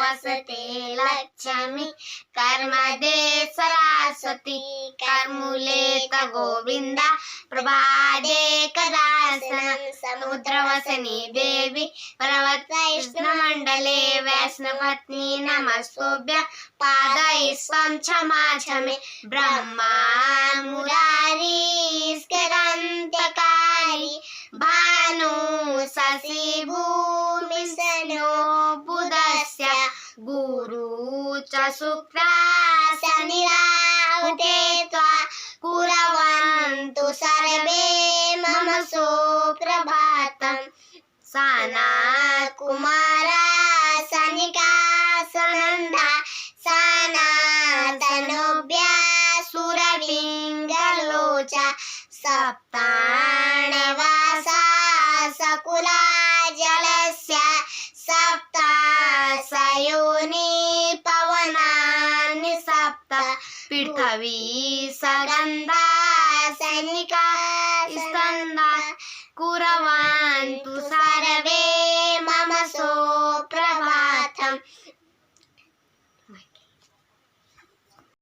वसते लक्ष्मी कर्मदे सरस्वती कर्मूलेत गोविंदा प्रभादे कदासनं समुद्रवसनी देवी पर्वतैष्णमण्डले वैष्णवपत्नी नमस्तुभ्यं पादैस्त्वं क्षमाक्षमे ब्रह्मा मुरारी स्करन्त्यकारी भानु शशि भूमि सनो बुधस्य गुरु च शुक्रा शनिराहुते त्वा कुर्वन्तु सर्वे मम सुप्रभातम् सनत् कुमारा सनिका सनन्दा सनातनोऽभ्यः सुरपिङ्गलोचा सप्ताणवासा सकुला जलस्य सप्त सयोनि पवनानि सप्त पृथ्वी सगन्धा सैनिका स्कन्दा कुर्वन्तु सर्वे मम सुप्रभातम्